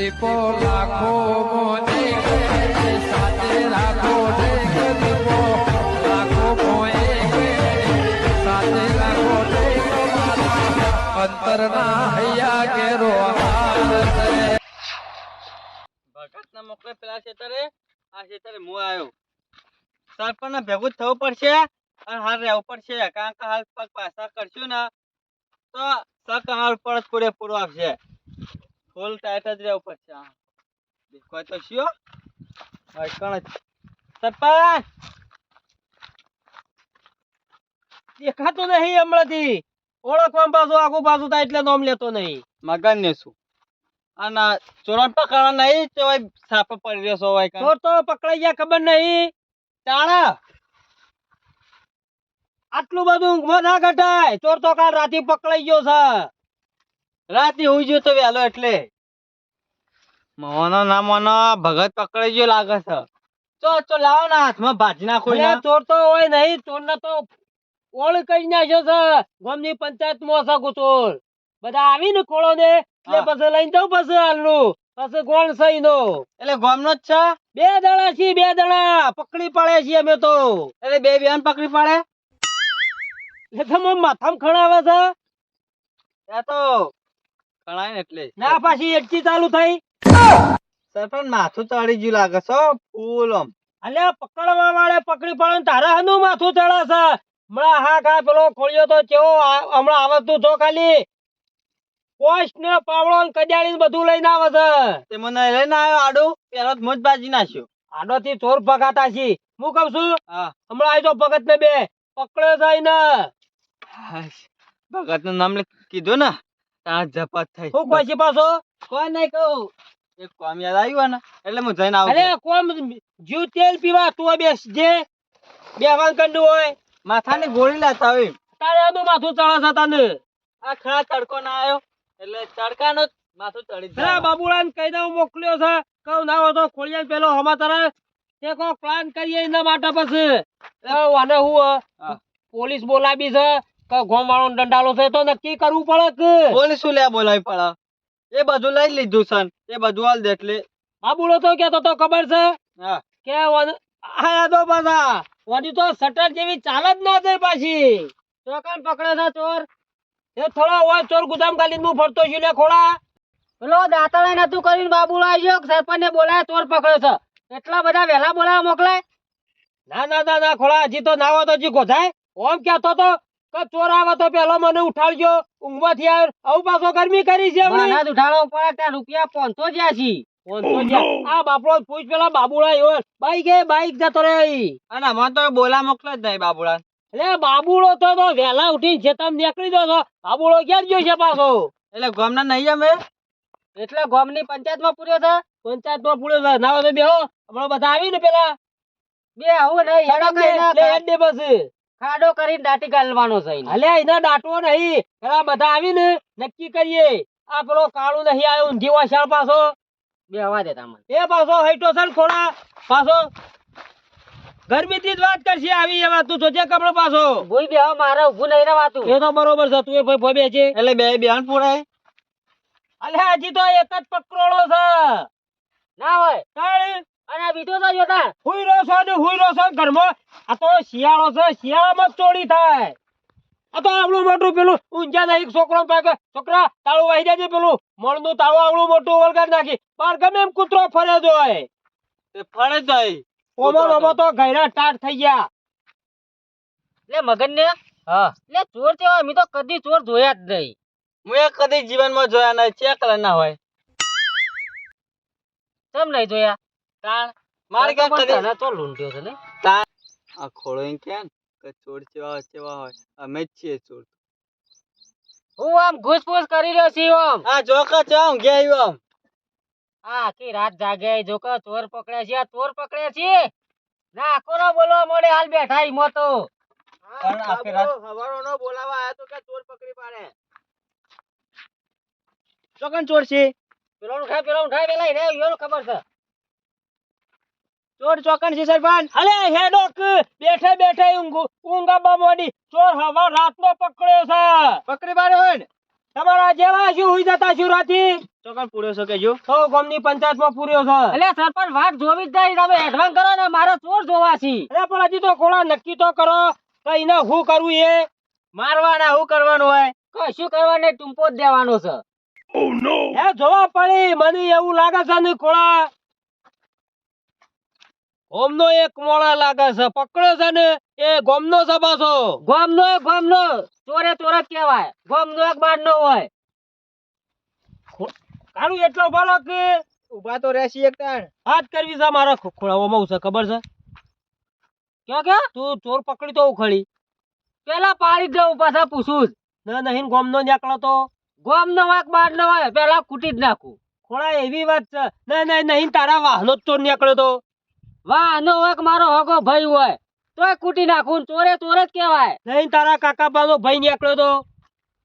દીપો લાખો મોને સાથે રાખો દીપો લાખો મોએ સાથે રાખો અંતરના હૈયા કેરો ભગત ના મોકલે પેલા ખેતરે આ ખેતરે હું આવ્યો સરપંચ ભેગું થવું પડશે અને હાલ રહેવું પડશે કારણ કે હાલ પગ પાછા કરશું ને તો સક અમાર ઉપર જ પૂરેપૂરું આવશે ફૂલ ટાઈટ જ રહેવું પડશે દેખવા તો શિયો સરપંચ દેખાતું નહીં હમણાંથી ઓળખવામાં પાછું આગું પાછું થાય એટલે નોમ લેતો નહીં મગન ને શું અને ચોરણ પકડવા નહીં તો છાપે પડી રહ્યો છો ચોર તો પકડાઈ ગયા ખબર નહીં ચાણા આટલું બધું ઊંઘમાં ના ઘટાય ચોર તો કાલ રાતે પકડાઈ ગયો છે રાતે હોઈ ગયો તો વહેલો એટલે મોનો ના મોનો ભગત પકડાઈ ગયો લાગે છે તો લાવો ને હાથમાં ભાજી નાખો ચોર તો હોય નહીં ચોર ને તો ઓળ કરી નાખ્યો છે ગામની પંચાયત માં છે ચોર બધા આવીને ખોળો ને એટલે પછી લઈને જાવ પછી હાલનું પછી કોણ સહી નો એટલે ગામનો જ છે બે દડા છીએ બે દડા પકડી પાડે છીએ અમે તો એટલે બે બેન પકડી પાડે એટલે માથામાં ખણાવે છે એ તો ખણાય ને એટલે ના પાછી એકથી ચાલુ થઈ સરપંચ માથું ચડી ગયું લાગે છે ફૂલ આમ અલ્યા પકડવા વાળે પકડી પાડે તારા હનું માથું ચડે છે હમણાં હા ખા પેલો ખોળ્યો તો કેવો હમણાં આવતું તો ખાલી પોસ્ટ ને પાવડો ને કડિયાળી બધું લઈને આવે છે તે મને લઈને આવ્યો આડો પેલો મોજ બાજી નાખ્યો આડો થી ચોર ભગાતા છે હું કઉ છું હમણાં આવી તો ભગત ને બે પકડ્યો જાય ને ભગત નું નામ કીધું ને ત્યાં ઝપત થઈ શું કોઈ છે પાછો કોઈ નહીં કહું એક કોમ યાદ આવ્યું ને એટલે હું જઈને આવું અરે કોમ જીવ તેલ પીવા તું બેસજે બેવાન કંડું હોય માથાની ગોળી લેતા હોય તારે એનું માથું ચડે છે તને આ ખરા તડકો ના આવ્યો એટલે તડકાનો માથું ચડી જાય બાબુલાને કહી દઉં મોકલ્યો છે કહું ના હોય તો ખોળિયા પેલો હમાતર તે કો પ્લાન કરીએ એના માટે પછી અને હું પોલીસ બોલાવી છે કે ગોમ વાળો દંડાલો છે તો નક્કી કરવું પડે કે પોલીસ શું લે બોલાવી પડે એ બધું લઈ લીધું છે એ બધું હાલ દે એટલે બાબુલો તો કેતો તો ખબર છે કે આયા તો પાછા વડી તો સટર જેવી ચાલ જ ના દે પાછી ચોકન પકડે છે ચોર એ થોડો હોય ચોર ગુદામ ખાલી હું ફરતો છું લે ખોડા પેલો દાતાળા નતું કરીને બાબુલો આવ્યો સરપંચ ને બોલાય ચોર પકડ્યો છે એટલા બધા વહેલા બોલાવા મોકલાય ના ના ના ના ખોડા હજી તો નાવો તો જી ગોધાય ઓમ કહેતો તો કે ચોર આવે તો પેલો મને ઉઠાડજો ઊંઘમાંથી આવ્યો આવું પાછો ગરમી કરી છે મને ઉઠાડો પડે ત્યાં રૂપિયા 500 જ્યાં છી આ બાપડો પૂછ પેલા બાબુડા એવો બાઈક જતો રે અને આમાં તો બોલા મોકલે જ નહીં બાબુડા એટલે બાબુડો તો વહેલા ઉઠીને ખેતમ નીકળી દો બાબુડો ક્યાં ગયો છે પાછો એટલે ગામ ના નહીં અમે એટલે ગામ ની પંચાયત માં પૂર્યો છે પંચાયત માં પૂર્યો છે ના તો બેહો હમણાં બધા આવી ને પેલા બે આવું નહીં બસ ખાડો કરીને દાટી ગાલવાનો છે અલે એના દાટવો નહીં પેલા બધા આવી ને નક્કી કરીએ આ પેલો કાળું નહીં આવ્યો ઊંધી વાશાળ પાછો બેહવા દે તમને એ પાછો હઈટો છે ખોડા પાછો ગરમી થી જ વાત કરશે આવી એ વાત તું સોચે કપડો પાછો ભૂઈ બેહો મારે ઊભું નહીં રહેવાતું એ તો બરોબર છે તું એ ભાઈ બે છે એટલે બે બેન પૂરાય અલે હજી તો એક જ પકડોળો છે ના હોય કાળી અને બીજો તો જોતા હુઈરો છો ઘરમાં આ તો શિયાળો છે શિયાળામાં ચોરી થાય આ તો આવડું મોટું પેલું ઊંઝા નહીં છોકરો પાકે છોકરા તાળું વાહી જાય પેલું મળનું તાળું આવડું મોટું વળગાડ નાખી બાર ગમે એમ કૂતરો ફરે જોય તે ફરે જાય ઓમો તો ગયરા ટાટ થઈ ગયા લે મગન ને હા લે ચોર છે અમે તો કદી ચોર જોયા જ નહીં હું એ કદી જીવનમાં જોયા નહીં ચેક ના હોય કેમ નહીં જોયા તાણ મારે કે કદી તો લૂંટ્યો છે ને તાણ આ ખોળો એમ કે ચોર ચેવા હોય અમે જ છીએ ચોર હું આમ ઘૂસપૂસ કરી રહ્યો છું આમ આ જોકા ચાઉં ગયા આમ આખી રાત જાગે જોકા ચોર પકડ્યા છે ચોર પકડ્યા છે ના કોનો બોલવા મોડે હાલ બેઠા ઈ મોતો પણ આખી રાત હવારો નો બોલાવા આયા તો કે ચોર પકડી પાડે ચોકન ચોર છે પેલો ઉઠાય પેલા રે યો ખબર છે ચોર ચોકન છે સરપંચ અલે હેડો બેઠે ઊંઘા મોડી ચોર હવા રાત નો પકડ્યો છે પકડી પાડ્યો હોય ને તમારા જેવા શું હુઈ જતા શું રાતી ચોકન પૂર્યો છો કેજો તો ગામની પંચાયતમાં પૂર્યો છે એટલે સરપંચ વાત જોવી જ નહીં તમે એડવાન્સ કરો ને મારો ચોર જોવા છે અરે પણ હજી તો ખોળા નક્કી તો કરો કે એને શું કરવું એ મારવાના શું કરવાનું હોય કશું કરવાને ટૂંપો જ દેવાનો છે હે જોવા પડી મને એવું લાગે છે ને ખોળા ગોમનો એક મોળા લાગે છે પકડ્યો છે ને એ ગોમનો છે પાછો ગોમનો ચોરે ચોર જ કહેવાય ગોમનો એક બાર નો હોય કાળું એટલો બોલો કે ઉભા તો રહેશી એક ટાણ હાથ કરવી છે મારા ખોળાઓમાં છે ખબર છે કે તું ચોર પકડી તો ઉખડી પેલા પાડી જ દઉં પાછા પૂછું જ ના નહીં ગોમનો નીકળો તો ગોમનો હોય કે બાર નો હોય પેલા કૂટી જ નાખું ખોળા એવી વાત છે નહીં નહીં તારા વાહનો જ ચોર નીકળ્યો તો વાહ નો હોય કે મારો હગો ભાઈ હોય તોય કૂટી નાખું ચોરે ચોર જ કહેવાય નહીં તારા કાકાબાનો ભાઈ નીકળ્યો તો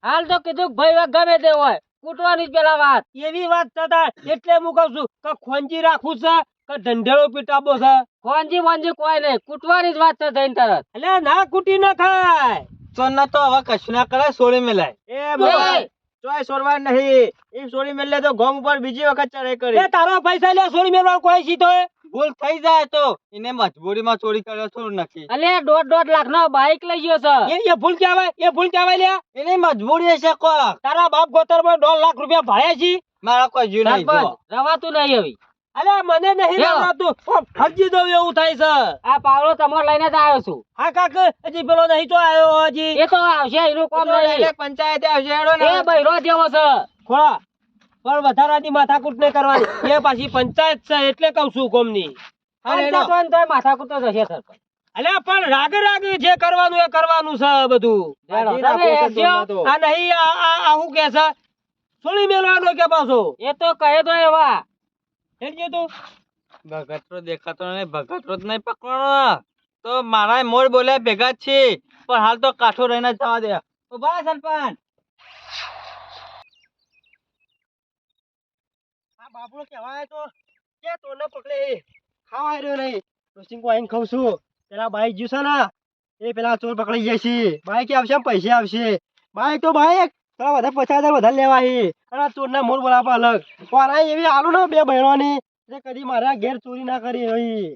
હાલ તો કીધું કે ભાઈ હોય ગમે તે હોય કૂટવાની જ પેલા વાત એવી વાત થતા એટલે હું કહું છું કે ખોંજી રાખવું છે કે ઢંઢેરો પીટાબો છે કોંજી મોંજી કોઈ નહીં કૂટવાની જ વાત છે જઈને તરત એટલે ના કૂટી ના ખાય ચોર ના તો હવે કશું ના કરે સોળી મેલાય એ ભાઈ, ચોય સોરવા નહીં એમ સોળી મેલે તો ગોમ ઉપર બીજી વખત ચડાઈ કરી એ તારો પૈસા લે છોડી મેળવા કોઈ સીધો ભૂલ થઈ જાય તો એને મજબૂરીમાં ચોરી કર્યો થોડું નક્કી અલે 1.5 લાખ નો બાઈક લઈ ગયો છે એ ભૂલ કહેવાય એ ભૂલ કહેવાય લ્યા એની મજબૂરી હશે કોક તારા બાપ ગોતર માં 1.5 લાખ રૂપિયા ભાડ્યા છે મારા કોઈ જીવ નહીં સરપંચ જો. રવાતું નહીં હવે અલે મને નહીં લ્યો. લાગતું ફરજી દઉં એવું થાય છે આ પાવડો તમારે લઈને જ આવ્યો છું હા કાક હજી પેલો નહીં તો આવ્યો હજી એ તો આવશે એનું કામ નહીં ડાયરેક્ટ પંચાયતે આવશે હેડો ને એ બૈરો જેવો છે ખોળા પણ વધારાની માથાકૂટ નહીં કરવાની એ પાછી પંચાયત છે એટલે કહું છું કોમની પંચાયત હોય ને તોય માથાકૂટ જ હશે સરપંચ અલે પણ રાગે જે કરવાનું એ કરવાનું છે બધું હેડો, હાજી તમે રાખો છો હેડજો. તમને તો. આ નહીં આ શું કે છે સોળી મેલવાનો કે પાછો એ તો કહે તો એવા હેડજે તું ભગતરો દેખાતો નહીં ભગતરો જ નહીં પકડવાનો તો મારા મોર બોલ્યા ભેગા જ છે પણ હાલ તો કાઠો રહીને જ જવા દે ઉભા રહો સરપંચ આ બાપડો કહેવાય તો કે તોને પકડે ખાવાય રહ્યો નહીં રોશિંગ કો આઈને ખાઉં છું પેલા બાઈક જ્યું છે ને એ પેલા ચોર પકડી જાય છે બાઈક આવશે ને પૈસા આવશે બાઈક તો બાઈક થોડા વધારે 50,000 વધારે લેવા છે અને આ ચોરના મોર બોલાવા અલગ વારા એવી આલું ને બે બહેનોની એટલે કદી મારા ઘેર ચોરી ના કરી હોય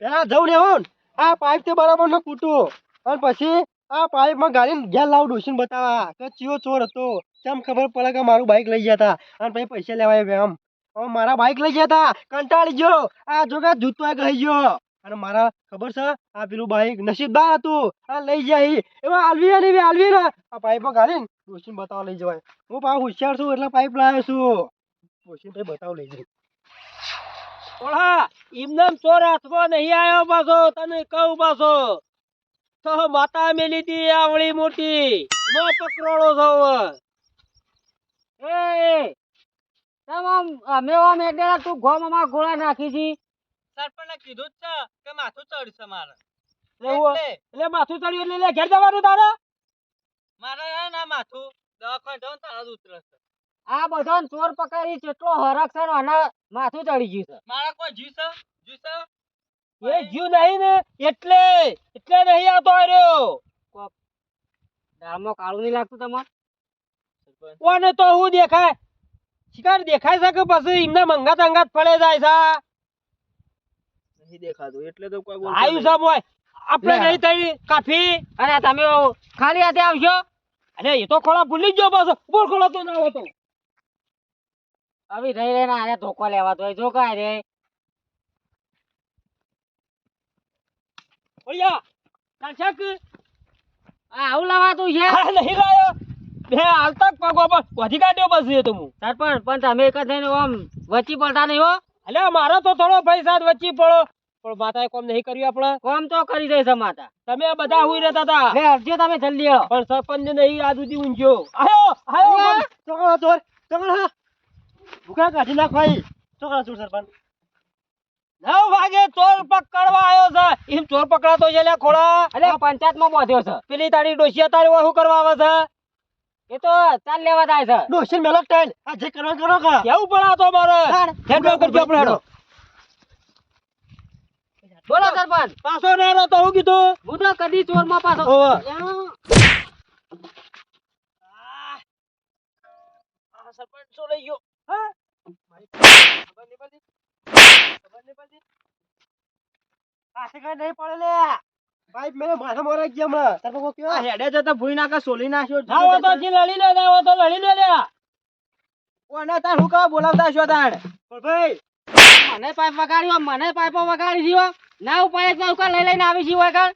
પેલા જવું ને હું આ પાઇપ તો બરાબર ન કૂટું અને પછી આ પાઇપમાં ગાડીને ઘેર લાવું ડોસીને બતાવવા કે ચિયો ચોર હતો કેમ ખબર પડે કે મારું બાઈક લઈ ગયા હતા અને પછી પૈસા લેવા આવ્યા આમ હવે મારા બાઈક લઈ ગયા હતા કંટાળી ગયો આ જોગા જૂતો ગઈ ગયો અને મારા ખબર છે આ પેલું બાઈક નસીબદાર હતું આ લઈ જાય એમાં આલવી ને એવી આલવી ને આ પાઇપમાં ગાડીને ડોસીને બતાવવા લઈ જવાય હું પાછો હોશિયાર છું એટલે પાઇપ લાવ્યો છું ડોસીને પછી બતાવ લઈ જાય ઓળા એમનેમ ચોર હાથમાં નહીં આવ્યો પાછો તને કહું પાછો તો માતા મેલી હતી આવડી મોટી નો પકડોળો છો એ તમામ અમે ઓમ એટલે તું ગોમમાં ગોળા નાખી છી સરપંચને કીધું જ છે કે માથું ચડશે મારે એવું એટલે એટલે માથું ચડ્યું એટલે લે ઘેર જવાનું તારે મારે હે ને માથું દવાખાને જવાનું તારા જ ઉતરશે આ બધો ચોર પકડી કેટલો હરખ છે ને અને માથું ચડી ગયું છે મારા કોઈ જીવ છે એ જીવ નહીં ને એટલે નહીં આવતો રહ્યો દાળમાં કાળું નહીં લાગતું તમારે કોને તો હું દેખાય શિકાર દેખાય છે કે પછી એમને મંગાત અંગાત ફળે જાય છે નહીં દેખાતું એટલે તો કોઈ આયુ છે મોય આપણે લે. નહીં થઈ કાફી અને તમે ખાલી હાથે આવશો અરે એ તો ખોળા ભૂલી જ ગયો પાછો બોલ ખોળા તો ના હતો હવે રહી રહીને આને ધોકો લેવા તો જો કાય રે ઓયા કાંચક આ આવું લાવાતું છે આ નહીં લાયો બે હાલ તક પગો પર વધી કાઢ્યો પછી એ તો હું સરપંચ પણ તમે એક જ થઈને આમ વચ્ચી પડતા નહીં હો અલ્યા મારો તો થોડો પૈસા જ વચ્ચે પડો પણ માતાએ કોમ નહીં કર્યું આપણે કોમ તો કરી દે છે માતા તમે બધા હુઈ રહેતા હતા લે આવજો તમે જલ્દી આવો પણ સરપંચ નહીં આ સુધી ઊંઘ્યો આયો ચોકડા ચોર ચોકડા ભૂખા કાઢી નાખવાય ચોકડા ચોર સરપંચ 9 વાગે ચોર પકડવા આવ્યો છે એમ ચોર પકડાતો છે લે ખોળા અલે પંચાયતમાં બોધ્યો છે પેલી તારી ડોશિયા તારી શું કરવા આવે છે એ તો ચાલ લેવા જાય છે ડોશી મેલો ટાઈલ આ જે કરવા કરો કા કેવું પડાતો મારે હેડ બેક કરજો આપણે હેડો બોલો સરપંચ પાછો ના રહો તો હું કીધું હું તો કદી ચોરમાં પાછો ઓવે. સરપંચો લઈ ગયો હા ખબર નહીં પડતી ખબર નહીં પડતી પાસે કઈ નહીં પડે લે ભાઈ મેં માથા મોરા ગયા હમણાં તાર પપ્પા કયો આ હેડે જતા ભૂઈ નાખા સોલી નાખ્યો આવો તો જી લડી લે આવો તો લડી લે લે કોને તાર હું કા બોલાવતા છો તાણ પણ ભાઈ મને પાઇપ વગાડ્યો મને પાઇપો વગાડી દીધો ના ઉપાય તો ઉકા લઈ લઈને આવી છી વગાડ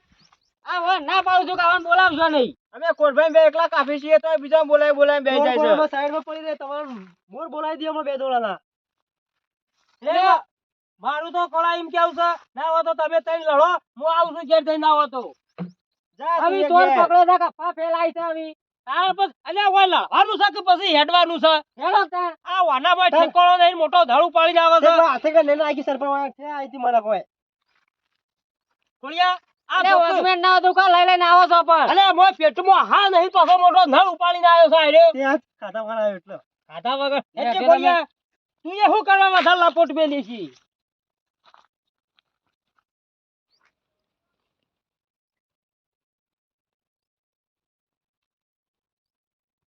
આ હવે ના પાડું છું કે આવા બોલાવજો નહીં અમે કોરભાઈ બે એકલા કાફી છીએ તો બીજા બોલાય બે જાય છે સાઈડમાં પડી રહે તમારું મોર બોલાવી દે હમણાં બે દોડાના લે મારું તો કોળા એમ કેવું છે ના હોય તો તમે તઈ લડો હું આવું છું ઘેર થઈને આવો તો જા આવી તું તોર ઘેર. પકડો છે કપા ફેલાઈ છે આવી તાર બસ અલ્યા ઓય લડવાનું છે કે પછી હેડવાનું છે હેડો તાર આ વાના ભાઈ ઠેકોળો નહીં મોટો ધડ ઉપાડી આવે છે પેલા હાથે કઈ લઈને આવી સરપંચ વાળા છે આઈથી મને કોઈ ખોડિયા આ અલે ધોકો- વોચમેન ના દુકા લઈ લઈને આવો છો પણ અલે મોય પેટમાં હા નહીં પાછો મોટો ધડ ઉપાડીને આવ્યો છે આયરે તે આજ ખાતા વાળા આવ્યો એટલે ખાધા વગર એટલે એટલે તમે- ખોડિયા તું એ શું કરવા વધારે લપોટ બેલી છી